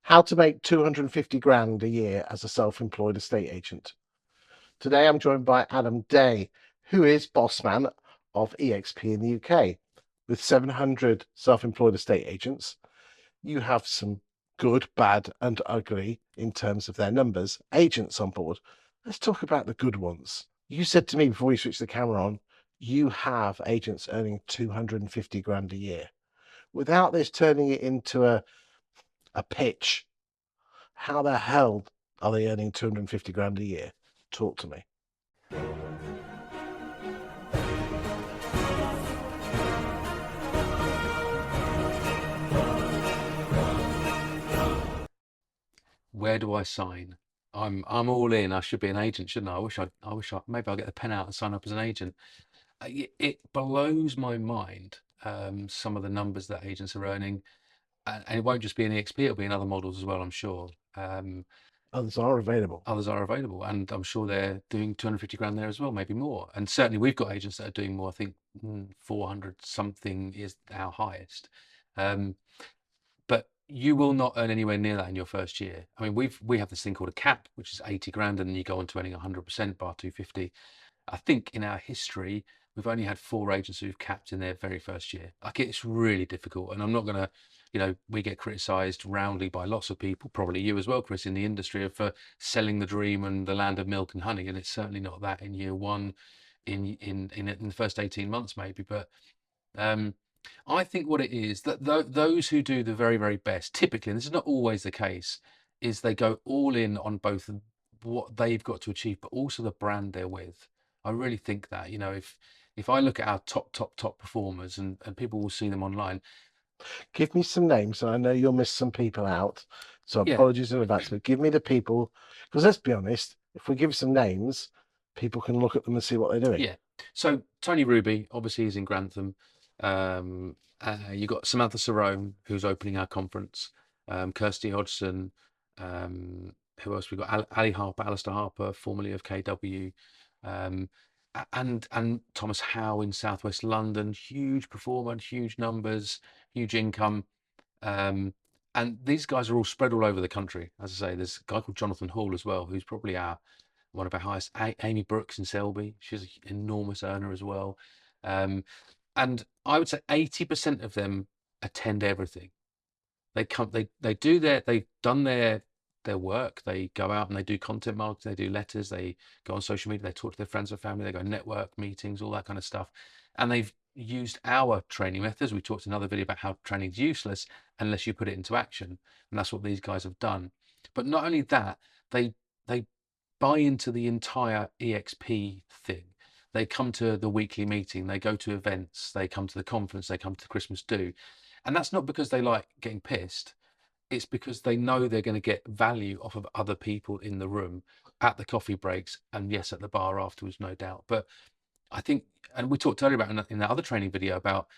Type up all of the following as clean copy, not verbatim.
How to make 250 grand a year as a self-employed estate agent. Today I'm joined by Adam Day, who is boss man of EXP in the UK. With 700 self-employed estate agents, you have some good, bad, and ugly in terms of their numbers agents on board. Let's talk about the good ones. You said to me before we switched the camera on, you have agents earning 250 grand a year. Without this turning it into a pitch, how the hell are they earning 250 grand a year? Talk to me. Where do I sign? I'm all in. I should be an agent, shouldn't I? I wish I maybe I'll get the pen out and sign up as an agent. It blows my mind, some of the numbers that agents are earning, and it won't just be in EXP, it'll be in other models as well, I'm sure. Others are available. Others are available, and I'm sure they're doing 250 grand there as well, maybe more. And certainly we've got agents that are doing more. I think 400 something is our highest. Um, but you will not earn anywhere near that in your first year. I mean, we have this thing called a cap, which is 80 grand, and then you go on to earning 100% bar 250. I think in our history, we've only had 4 agents who've capped in their very first year. Like, it's really difficult, and I'm not going to, we get criticised roundly by lots of people, probably you as well, Chris, in the industry, for selling the dream and the land of milk and honey, and it's certainly not that in year one, in the first 18 months maybe, but um, I think what it is that those who do the very, very best, typically, and this is not always the case, is they go all in on both what they've got to achieve, but also the brand they're with. I really think that, if I look at our top performers, and people will see them online. Give me some names, and I know you'll miss some people out. So Yeah, apologies in advance, but give me the people, because let's be honest, if we give some names, people can look at them and see what they're doing. yeah. So Tony Ruby obviously is in Grantham. You've got Samantha Sarone, who's opening our conference. Kirsty Hodgson. Who else? We've got Ali Harper, Alistair Harper, formerly of KW. Um, and Thomas Howe in Southwest London, huge performer, huge numbers, huge income. And these guys are all spread all over the country. As I say, there's a guy called Jonathan Hall as well, who's probably one of our highest. Amy Brooks in Selby, she's an enormous earner as well. And I would say 80% of them attend everything. They come, they've done their work. They go out and they do content marketing, they do letters, they go on social media, they talk to their friends and family, they go network meetings, all that kind of stuff. And they've used our training methods. We talked in another video about how training is useless unless you put it into action. And that's what these guys have done. But not only that, they buy into the entire EXP thing. They come to the weekly meeting, they go to events, they come to the conference, they come to the Christmas do. And that's not because they like getting pissed. It's because they know they're going to get value off of other people in the room at the coffee breaks, and yes, at the bar afterwards, no doubt. But I think, and we talked earlier about in that other training video about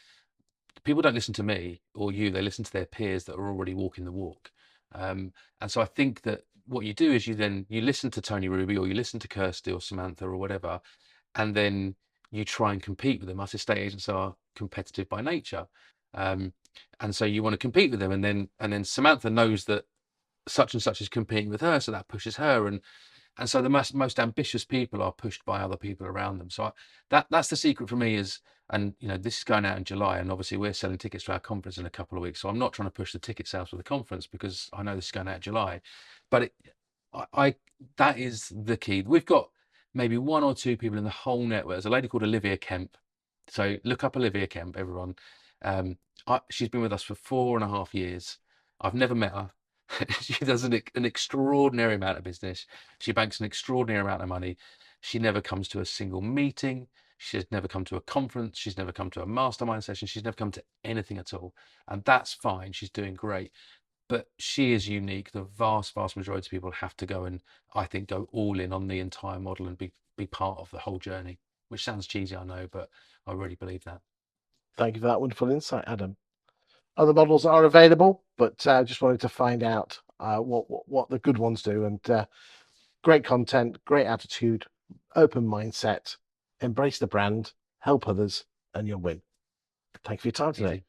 people don't listen to me or you, they listen to their peers that are already walking the walk. And so I think that what you do is you listen to Tony Ruby, or you listen to Kirsty or Samantha or whatever, and then you try and compete with them. Us estate agents are competitive by nature. And so you want to compete with them, and then Samantha knows that such and such is competing with her, so that pushes her, and so the most ambitious people are pushed by other people around them. So that's the secret for me is, and this is going out in July, and obviously we're selling tickets to our conference in a couple of weeks, so I'm not trying to push the ticket sales for the conference because I know this is going out in July, but that is the key. We've got maybe 1 or 2 people in the whole network. There's a lady called Olivia Kemp, so look up Olivia Kemp, everyone. She's been with us for 4.5 years. I've never met her. She does an extraordinary amount of business. She banks an extraordinary amount of money. She never comes to a single meeting. She's never come to a conference. She's never come to a mastermind session. She's never come to anything at all. And that's fine. She's doing great. But she is unique. The vast majority of people have to go and, I think, go all in on the entire model and be part of the whole journey, which sounds cheesy, I know, but I really believe that. Thank you for that wonderful insight, Adam. Other models are available, but just wanted to find out what the good ones do. And great content, great attitude, open mindset, embrace the brand, help others, and you'll win. Thank you for your time today. Easy.